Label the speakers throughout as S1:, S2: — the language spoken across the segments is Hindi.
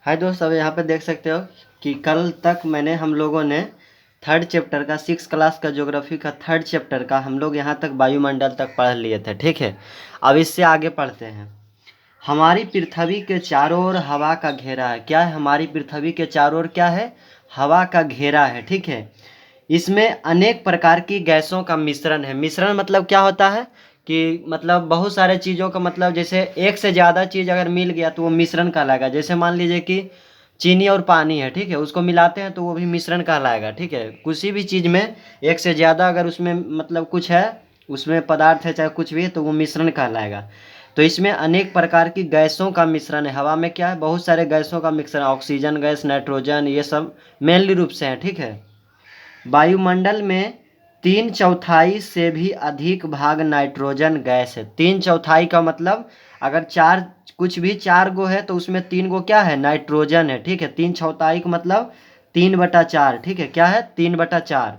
S1: हाय दोस्त, अब यहाँ पे देख सकते हो कि कल तक हम लोगों ने थर्ड चैप्टर का 6 क्लास का ज्योग्राफी का थर्ड चैप्टर का हम लोग यहाँ तक वायुमंडल तक पढ़ लिए थे। ठीक है, अब इससे आगे पढ़ते हैं। हमारी पृथ्वी के चारों ओर हवा का घेरा है। क्या है? हमारी पृथ्वी के चारों ओर क्या है? हवा का घेरा है। ठीक है, इसमें अनेक प्रकार की गैसों का मिश्रण है। मिश्रण मतलब क्या होता है कि मतलब बहुत सारे चीज़ों का मतलब, जैसे एक से ज़्यादा चीज़ अगर मिल गया तो वो मिश्रण कहलाएगा। जैसे मान लीजिए कि चीनी और पानी है, ठीक है, उसको मिलाते हैं तो वो भी मिश्रण कहलाएगा। ठीक है, किसी भी चीज़ में एक से ज़्यादा अगर उसमें मतलब कुछ है, उसमें पदार्थ है चाहे कुछ भी है, तो वो मिश्रण कहलाएगा। तो इसमें अनेक प्रकार की गैसों का मिश्रण है। हवा में क्या है? बहुत सारे गैसों का मिश्रण, ऑक्सीजन गैस, नाइट्रोजन, ये सब मेनली रूप से है। ठीक है, वायुमंडल में 3/4 से भी अधिक भाग नाइट्रोजन गैस है। 3/4 का मतलब अगर चार कुछ भी 4 गो है तो उसमें 3 गो क्या है? नाइट्रोजन है। ठीक है, 3/4 का मतलब 3/4। ठीक है, क्या है? 3/4।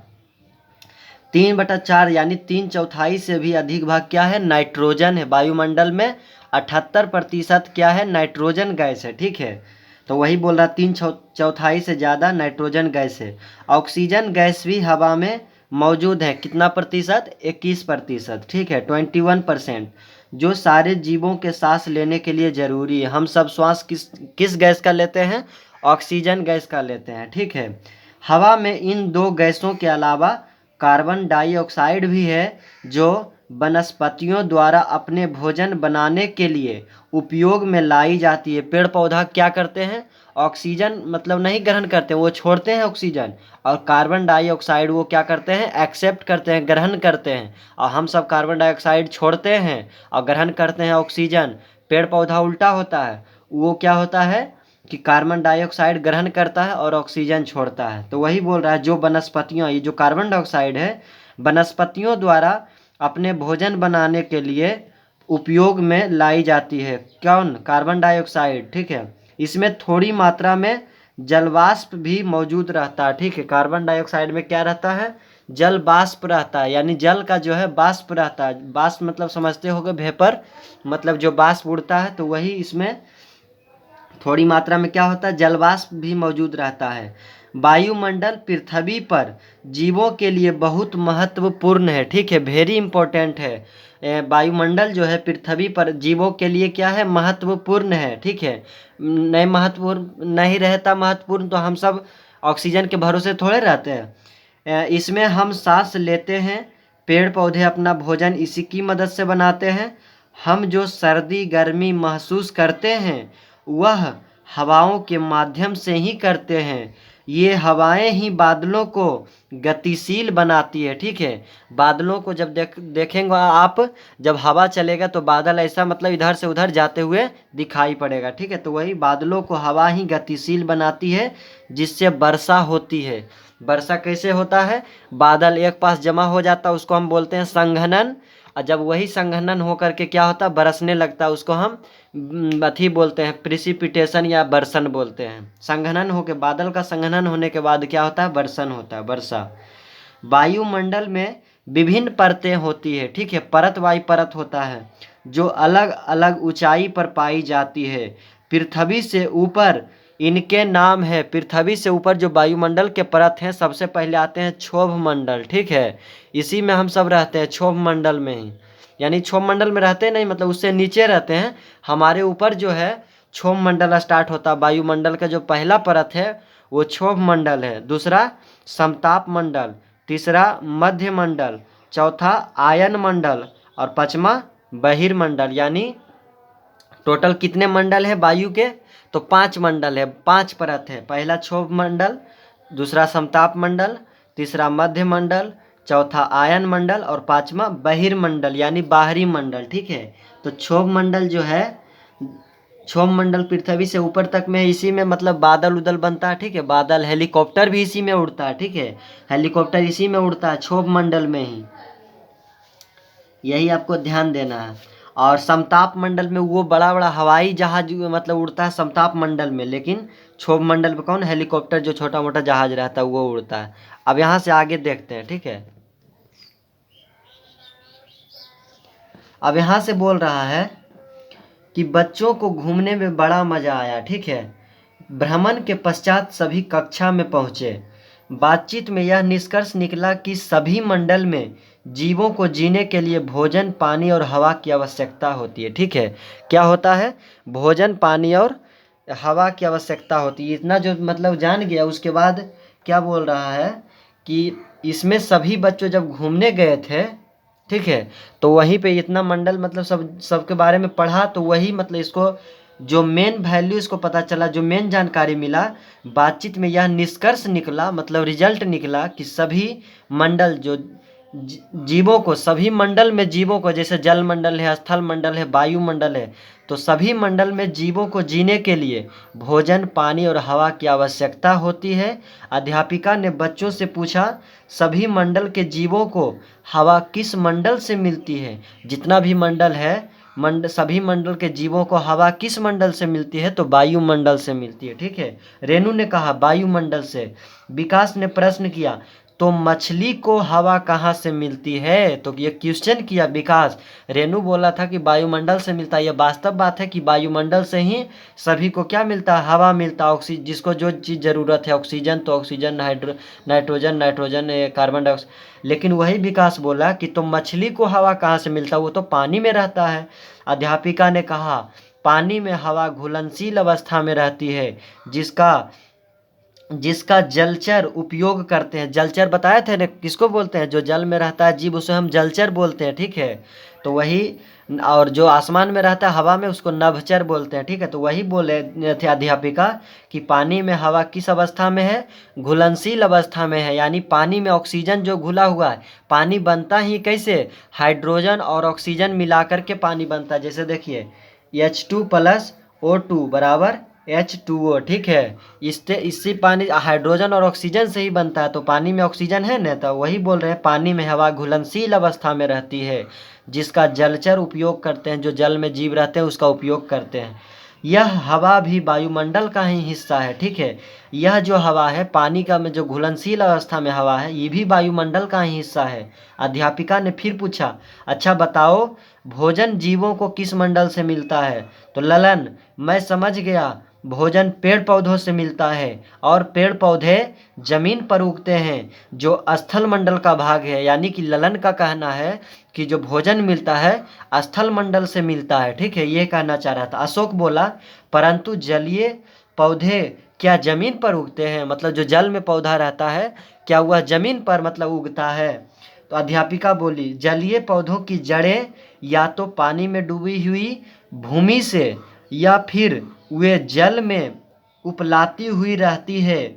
S1: 3/4 यानी 3/4 से भी अधिक भाग क्या है? नाइट्रोजन है। वायुमंडल में 78% क्या है? नाइट्रोजन गैस है। ठीक है, तो वही बोल रहा 3/4 से ज़्यादा नाइट्रोजन गैस है। ऑक्सीजन गैस भी हवा में मौजूद है। कितना प्रतिशत? 21%। ठीक है, 21%, जो सारे जीवों के सांस लेने के लिए ज़रूरी है। हम सब श्वास किस गैस का लेते हैं? ऑक्सीजन गैस का लेते हैं। ठीक है, हवा में इन दो गैसों के अलावा कार्बन डाइऑक्साइड भी है, जो वनस्पतियों द्वारा अपने भोजन बनाने के लिए उपयोग में लाई जाती है। पेड़ पौधा क्या करते हैं? ऑक्सीजन मतलब नहीं ग्रहण करते, वो छोड़ते हैं ऑक्सीजन, और कार्बन डाइऑक्साइड वो क्या करते हैं? एक्सेप्ट करते हैं, ग्रहण करते हैं। और हम सब कार्बन डाइऑक्साइड छोड़ते हैं और ग्रहण करते हैं ऑक्सीजन। पेड़ पौधा उल्टा होता है, वो क्या होता है कि कार्बन डाइऑक्साइड ग्रहण करता है और ऑक्सीजन छोड़ता है। तो वही बोल रहा है, जो वनस्पतियों, ये जो कार्बन डाइऑक्साइड है वनस्पतियों द्वारा अपने भोजन बनाने के लिए उपयोग में लाई जाती है। कौन? Carbon dioxide. ठीक है, इसमें थोड़ी मात्रा में जलवाष्प भी मौजूद रहता है। ठीक है, कार्बन डाइऑक्साइड में क्या रहता है? जल वाष्प रहता है, यानी जल का जो है वाष्प रहता है। वाष्प मतलब समझते होगे, वेपर, मतलब जो वाष्प उड़ता है, तो वही इसमें थोड़ी मात्रा में क्या होता है? जलवाष्प भी मौजूद रहता है। वायुमंडल पृथ्वी पर जीवों के लिए बहुत महत्वपूर्ण है। ठीक है, वेरी इंपॉर्टेंट है। वायुमंडल जो है पृथ्वी पर जीवों के लिए क्या है? महत्वपूर्ण है। ठीक है, नहीं महत्वपूर्ण नहीं रहता महत्वपूर्ण तो हम सब ऑक्सीजन के भरोसे थोड़े रहते हैं। इसमें हम सांस लेते हैं, पेड़ पौधे अपना भोजन इसी की मदद से बनाते हैं। हम जो सर्दी गर्मी महसूस करते हैं वह हवाओं के माध्यम से ही करते हैं। ये हवाएं ही बादलों को गतिशील बनाती है। ठीक है, बादलों को जब देखेंगे आप, जब हवा चलेगा तो बादल ऐसा मतलब इधर से उधर जाते हुए दिखाई पड़ेगा। ठीक है, तो वही बादलों को हवा ही गतिशील बनाती है, जिससे वर्षा होती है। वर्षा कैसे होता है? बादल एक पास जमा हो जाता है, उसको हम बोलते हैं संघनन। और जब वही संघनन होकर के क्या होता है? बरसने लगता है, उसको हम अथी बोलते हैं, प्रिसिपिटेशन या बरसन बोलते हैं। संघनन होके, बादल का संघनन होने के बाद क्या होता है? बरसन होता है, वर्षा। वायुमंडल में विभिन्न परतें होती है। ठीक है, परत वायु परत होता है, जो अलग अलग ऊंचाई पर पाई जाती है। पृथ्वी से ऊपर इनके नाम है। पृथ्वी से ऊपर जो वायुमंडल के परत हैं, सबसे पहले आते हैं क्षोभ मंडल। ठीक है, इसी में हम सब रहते हैं, क्षोभ मंडल में ही। यानी क्षोभ मंडल में रहते नहीं, मतलब उससे नीचे रहते हैं। हमारे ऊपर जो है क्षोभ मंडल स्टार्ट होता है। वायुमंडल का जो पहला परत है वो क्षोभ मंडल है, दूसरा समताप मंडल, तीसरा मध्य मंडल, चौथा आयन मंडल, और पांचवा बहिर्मंडल। यानी टोटल कितने मंडल है वायु के? तो 5 मंडल है, 5 परत है। पहला क्षोभ मंडल, दूसरा समताप मंडल, तीसरा मध्य मंडल, चौथा आयन मंडल, और पांचवा बहिर्मंडल यानी बाहरी मंडल। ठीक है, तो क्षोभ मंडल जो है, क्षोभ मंडल पृथ्वी से ऊपर तक में, इसी में मतलब बादल उदल बनता है। ठीक है, बादल, हेलीकॉप्टर भी इसी में उड़ता है। ठीक है, हेलीकॉप्टर इसी में उड़ता है, क्षोभ मंडल में ही। यही आपको ध्यान देना है। और समताप मंडल में वो बड़ा बड़ा हवाई जहाज मतलब उड़ता है समताप मंडल में, लेकिन क्षोभ मंडल में कौन? हेलीकॉप्टर, जो छोटा मोटा जहाज रहता है वो उड़ता है। अब यहाँ से आगे देखते हैं। ठीक है, अब यहाँ से बोल रहा है कि बच्चों को घूमने में बड़ा मज़ा आया। ठीक है, भ्रमण के पश्चात सभी कक्षा में पहुँचे। बातचीत में यह निष्कर्ष निकला कि सभी मंडल में जीवों को जीने के लिए भोजन, पानी और हवा की आवश्यकता होती है। ठीक है, क्या होता है? भोजन, पानी और हवा की आवश्यकता होती है। इतना जो मतलब जान गया, उसके बाद क्या बोल रहा है कि इसमें सभी बच्चों जब घूमने गए थे, ठीक है, तो वहीं पे इतना मंडल मतलब सबके बारे में पढ़ा, तो वही मतलब इसको जो मेन वैल्यू इसको पता चला, जो मेन जानकारी मिला, बातचीत में यह निष्कर्ष निकला, मतलब रिजल्ट निकला कि सभी मंडल जो जीवों को, सभी मंडल में जीवों को, जैसे जल मंडल है, स्थल मंडल है, वायु मंडल है, तो सभी मंडल में जीवों को जीने के लिए भोजन, पानी और हवा की आवश्यकता होती है। अध्यापिका ने बच्चों से पूछा, सभी मंडल के जीवों को हवा किस मंडल से मिलती है? जितना भी मंडल है, सभी मंडल के जीवों को हवा किस मंडल से मिलती है? तो वायुमंडल से मिलती है। ठीक है, रेनू ने कहा वायुमंडल से। विकास ने प्रश्न किया, तो मछली को हवा कहाँ से मिलती है? तो ये क्वेश्चन किया विकास। रेनू बोला था कि वायुमंडल से मिलता है। ये वास्तव बात है कि वायुमंडल से ही सभी को क्या मिलता है? हवा मिलता है। ऑक्सीजन, जिसको जो चीज़ ज़रूरत है, ऑक्सीजन तो ऑक्सीजन, नाइट्रोजन कार्बन डाइऑक्साइड। लेकिन वही विकास बोला कि तो मछली को हवा कहाँ से मिलता है? वो तो पानी में रहता है। अध्यापिका ने कहा, पानी में हवा घुलनशील अवस्था में रहती है, जिसका जिसका जलचर उपयोग करते हैं। जलचर बताए थे ना किसको बोलते हैं? जो जल में रहता है जीव, उसे हम जलचर बोलते हैं। ठीक है, तो वही, और जो आसमान में रहता है हवा में, उसको नभचर बोलते हैं। ठीक है, तो वही बोले थे अध्यापिका कि पानी में हवा किस अवस्था में है? घुलनशील अवस्था में है। यानी पानी में ऑक्सीजन जो घुला हुआ है, पानी बनता ही कैसे? हाइड्रोजन और ऑक्सीजन मिलाकर के पानी बनता है। जैसे देखिए, H2 + O2 बराबर H2O। ठीक है, इससे पानी हाइड्रोजन और ऑक्सीजन से ही बनता है, तो पानी में ऑक्सीजन है ना, तो वही बोल रहे हैं पानी में हवा घुलनशील अवस्था में रहती है, जिसका जलचर उपयोग करते हैं। जो जल में जीव रहते हैं उसका उपयोग करते हैं। यह हवा भी वायुमंडल का ही हिस्सा है। ठीक है, यह जो हवा है पानी का में जो घुलनशील अवस्था में हवा है, ये भी वायुमंडल का ही हिस्सा है। अध्यापिका ने फिर पूछा, अच्छा बताओ, भोजन जीवों को किस मंडल से मिलता है? तो ललन, मैं समझ गया, भोजन पेड़ पौधों से मिलता है, और पेड़ पौधे जमीन पर उगते हैं, जो स्थल मंडल का भाग है। यानी कि ललन का कहना है कि जो भोजन मिलता है स्थल मंडल से मिलता है। ठीक है, ये कहना चाह रहा था। अशोक बोला, परंतु जलीय पौधे क्या जमीन पर उगते हैं? मतलब जो जल में पौधा रहता है, क्या वह जमीन पर मतलब उगता है? तो अध्यापिका बोली, जलीय पौधों की जड़ें या तो पानी में डूबी हुई भूमि से, या फिर वे जल में उपलाती हुई रहती है,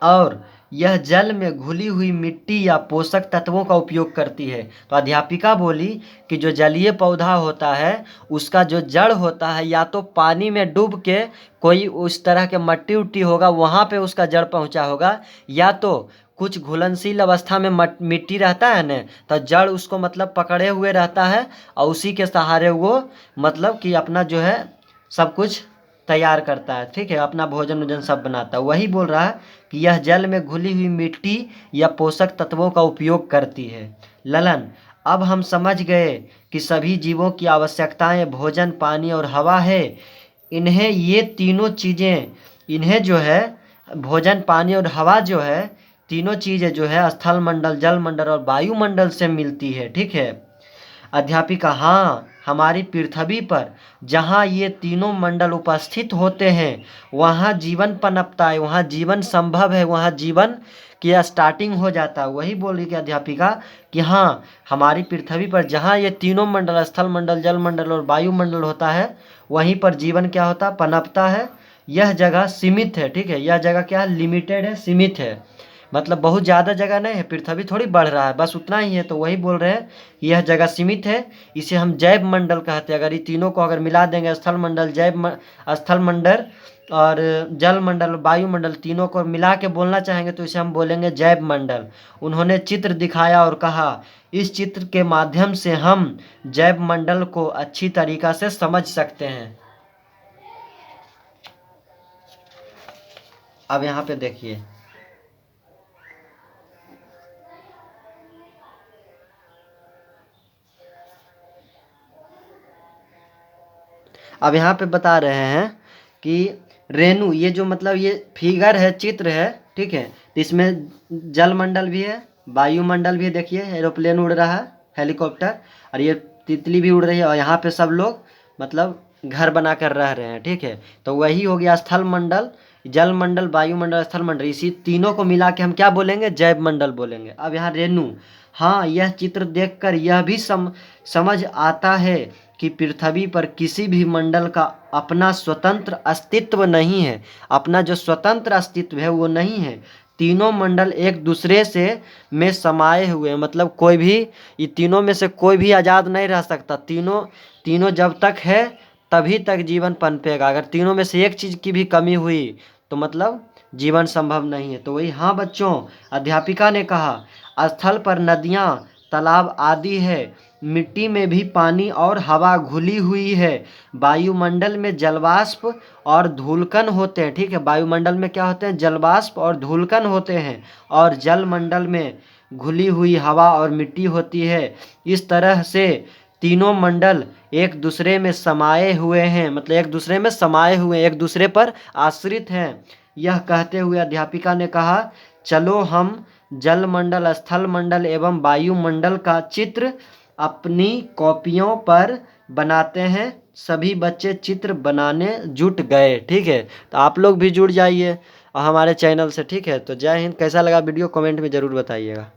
S1: और यह जल में घुली हुई मिट्टी या पोषक तत्वों का उपयोग करती है। तो अध्यापिका बोली कि जो जलीय पौधा होता है, उसका जो जड़ होता है, या तो पानी में डूब के कोई उस तरह के मट्टी उट्टी होगा, वहाँ पे उसका जड़ पहुँचा होगा, या तो कुछ घुलनशील अवस्था में मिट्टी रहता है ना, तो जड़ उसको मतलब पकड़े हुए रहता है, और उसी के सहारे वो मतलब कि अपना जो है सब कुछ तैयार करता है। ठीक है, अपना भोजन वोजन सब बनाता है। वही बोल रहा है कि यह जल में घुली हुई मिट्टी या पोषक तत्वों का उपयोग करती है। ललन, अब हम समझ गए कि सभी जीवों की आवश्यकताएं भोजन, पानी और हवा है। इन्हें ये तीनों चीज़ें, इन्हें जो है भोजन, पानी और हवा जो है, तीनों चीज़ें जो है स्थल मंडल, जल मंडल और वायुमंडल से मिलती है। ठीक है। अध्यापिका, हाँ, हमारी पृथ्वी पर जहाँ ये तीनों मंडल उपस्थित होते हैं, वहाँ जीवन पनपता है, वहाँ जीवन संभव है, वहाँ जीवन की स्टार्टिंग हो जाता है। वही बोल रही कि अध्यापिका कि हाँ, हमारी पृथ्वी पर जहाँ ये तीनों मंडल, स्थल मंडल, जल मंडल और वायुमंडल होता है, वहीं पर जीवन क्या होता है? पनपता है। यह जगह सीमित है। ठीक है, यह जगह क्या है? लिमिटेड है, सीमित है। मतलब बहुत ज़्यादा जगह नहीं है, पृथ्वी थोड़ी बढ़ रहा है, बस उतना ही है। तो वही बोल रहे हैं कि यह जगह सीमित है, इसे हम जैव मंडल कहते हैं। अगर ये तीनों को अगर मिला देंगे, स्थल मंडल, स्थल मंडल और जल मंडल, वायुमंडल, तीनों को मिला के बोलना चाहेंगे तो इसे हम बोलेंगे जैव मंडल। उन्होंने चित्र दिखाया और कहा, इस चित्र के माध्यम से हम जैव मंडल को अच्छी तरीक़ा से समझ सकते हैं। अब यहाँ पे देखिए, अब यहाँ पे बता रहे हैं कि रेणु, ये जो मतलब ये फिगर है, चित्र है, ठीक है। तो इसमें जलमंडल भी है, वायुमंडल भी है, देखिए एरोप्लेन उड़ रहा है, हेलीकॉप्टर, और ये तितली भी उड़ रही है, और यहाँ पे सब लोग मतलब घर बना कर रह रहे हैं, ठीक है। तो वही हो गया स्थल मंडल, जल मंडल, वायुमंडल, स्थल मंडल, इसी तीनों को मिला के हम क्या बोलेंगे, जैव मंडल बोलेंगे। अब यहाँ रेणु, हाँ, यह चित्र देखकर यह भी समझ आता है कि पृथ्वी पर किसी भी मंडल का अपना स्वतंत्र अस्तित्व नहीं है। अपना जो स्वतंत्र अस्तित्व है वो नहीं है। तीनों मंडल एक दूसरे से में समाये हुए हैं, मतलब कोई भी, ये तीनों में से कोई भी आज़ाद नहीं रह सकता। तीनों तीनों जब तक है तभी तक जीवन पनपेगा। अगर तीनों में से एक चीज़ की भी कमी हुई तो मतलब जीवन संभव नहीं है। तो वही, हाँ बच्चों, अध्यापिका ने कहा स्थल पर नदियाँ, तालाब आदि है, मिट्टी में भी पानी और हवा घुली हुई है, वायुमंडल में जलवाष्प और धूलकण होते हैं, ठीक है। वायुमंडल में क्या होते हैं, जलवाष्प और धूलकण होते हैं, और जलमंडल में घुली हुई हवा और मिट्टी होती है। इस तरह से तीनों मंडल एक दूसरे में समाये हुए हैं, मतलब एक दूसरे में समाये हुए, एक दूसरे पर आश्रित हैं। यह कहते हुए अध्यापिका ने कहा, चलो हम जलमंडल, स्थल मंडल एवं वायुमंडल का चित्र अपनी कॉपियों पर बनाते हैं। सभी बच्चे चित्र बनाने जुट गए, ठीक है। तो आप लोग भी जुड़ जाइए हमारे चैनल से, ठीक है। तो जय हिंद। कैसा लगा वीडियो कमेंट में ज़रूर बताइएगा।